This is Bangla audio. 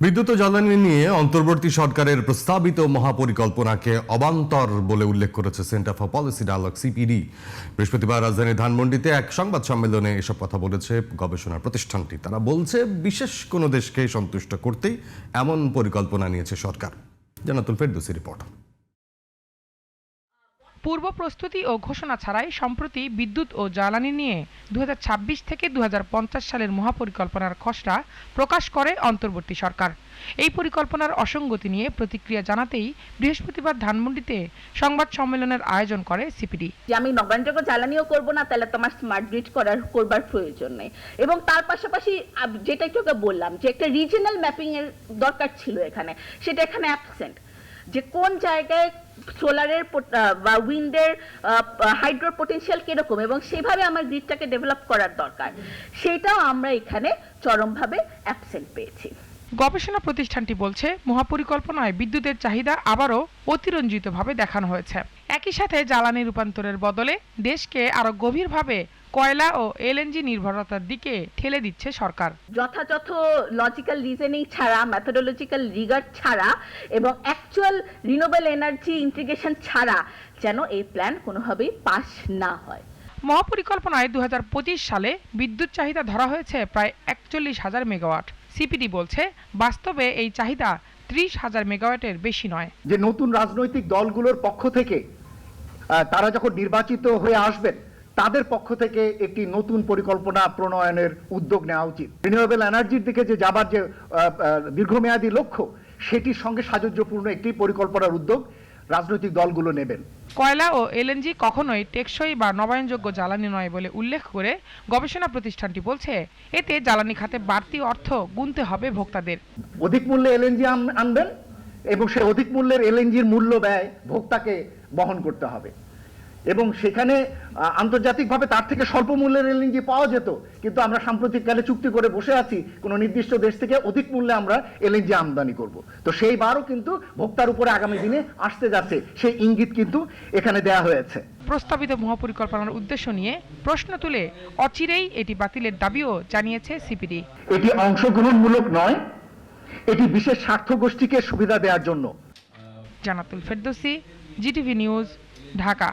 বিদ্যুৎ ও জ্বালানি নিয়ে অন্তর্বর্তী সরকারের প্রস্তাবিত মহাপরিকল্পনাকে অবান্তর বলে উল্লেখ করেছে Centre for Policy Dialogue CPD. বৃহস্পতিবার রাজধানীর ধানমন্ডিতে এক সংবাদ সম্মেলনে এসব কথা বলেছে গবেষণা প্রতিষ্ঠানটি। তারা বলছে বিশেষ কোনো দেশকে সন্তুষ্ট করতেই এমন পরিকল্পনা নিয়েছে সরকার। জানাতুল ফেরদৌসী রিপোর্ট। পূর্ব প্রস্তুতি ও ঘোষণা ছাড়াই সম্প্রতি বিদ্যুৎ ও জ্বালানি নিয়ে 2026 থেকে 2050 সালের মহাপরিকল্পনার খসড়া প্রকাশ করে অন্তর্বর্তী সরকার। এই পরিকল্পনার অসঙ্গতি নিয়ে প্রতিক্রিয়া জানাতেই বৃহস্পতিবার ধানমন্ডিতে সংবাদ সম্মেলনের আয়োজন করে সিপিডি। যে আমি নবায়নযোগ্য জ্বালানিও করব না, তাহলে তোমার স্মার্ট গ্রিড করবার প্রয়োজন নেই। এবং তার পাশাপাশি যেটা একটু বললাম যে একটা রিজিওনাল ম্যাপিং এর দরকার ছিল এখানে, সেটা এখানে অ্যাবসেন্ট। যে কোন জায়গায় সোলারের বা উইন্ডের হাইড্রো পটেনশিয়াল কিরকম এবং সেভাবে আমার গ্রিডটাকে ডেভেলপ করার দরকার, সেটাও আমরা এখানে চরমভাবে অ্যাবসেন্ট পেয়েছি। গবেষণা প্রতিষ্ঠানটি বলছে মহাপরিকল্পনায় বিদ্যুতের চাহিদা আবারও অতিরঞ্জিতভাবে দেখানো হয়েছে। একই সাথে জ্বালানি রূপান্তরের বদলে দেশকে আরো গভীরভাবে কয়লা ও এলএনজি নির্ভরতার দিকে ঠেলে দিচ্ছে সরকার। যথাযথ লজিক্যাল রিজনিং ছাড়া, মেথোডোলজিক্যাল রিগার ছাড়া এবং অ্যাকচুয়াল রিনিউয়েবল এনার্জি ইন্টিগ্রেশন ছাড়া যেন এই প্ল্যান কোনোভাবেই পাস না হয়। মহাপরিকল্পনায় 2025 সালে বিদ্যুৎ চাহিদা ধরা হয়েছে প্রায় 41,000 মেগাওয়াট। সিপিডি বলছে বাস্তবে এই চাহিদা 30,000 মেগাওয়াটের বেশি নয়। যে নতুন রাজনৈতিক দলগুলোর পক্ষ থেকে তারা যখন নির্বাচিত হয়ে আসবেন, তাদের পক্ষ থেকে একটি নতুন পরিকল্পনা প্রণয়নের উদ্যোগ নেওয়া উচিত। রিনিউয়েবল এনার্জির দিকে যে যাবার যে দীর্ঘমেয়াদী লক্ষ্য, সেটির সঙ্গে সাযুজ্যপূর্ণ একটি পরিকল্পনার উদ্যোগ রাজনৈতিক দলগুলো নেবেন। কয়লা ও এলএনজি কখনোই টেকসই বা নবায়নযোগ্য জ্বালানি নয় বলে উল্লেখ করে গবেষণা প্রতিষ্ঠানটি বলছে এতে জ্বালানি খাতে বাড়তি অর্থ গুনতে হবে ভোক্তাদের। অধিক মূল্যে এলএনজি আনবেন এবং সেই অধিক মূল্যের এলএনজির মূল্য ব্যয় ভোক্তাকে বহন করতে হবে। এবং সেখানে আন্তর্জাতিকভাবে তার থেকে স্বল্প মূল্যের এলএনজি পাওয়া যেত, কিন্তু আমরা সাম্প্রতিককালে চুক্তি করে বসে আছি কোনো নির্দিষ্ট দেশ থেকে অধিক মূল্যে আমরা এলএনজি আমদানি করব। তো সেইবারও কিন্তু ভোক্তার উপরে আগামী দিনে আসতে যাচ্ছে, সেই ইঙ্গিত কিন্তু এখানে দেয়া হয়েছে। প্রস্তাবিত মহাপরিকল্পনার উদ্দেশ্য নিয়ে প্রশ্ন তুলে অচিরেই এটি বাতিলের দাবিও জানিয়েছে সিপিডি। এটি অংশগ্রহণমূলক নয়, এটি বিশেষ স্বার্থ গোষ্ঠীকে সুবিধা দেওয়ার জন্য। Jannatul Ferdousi, GTV news, Dhaka.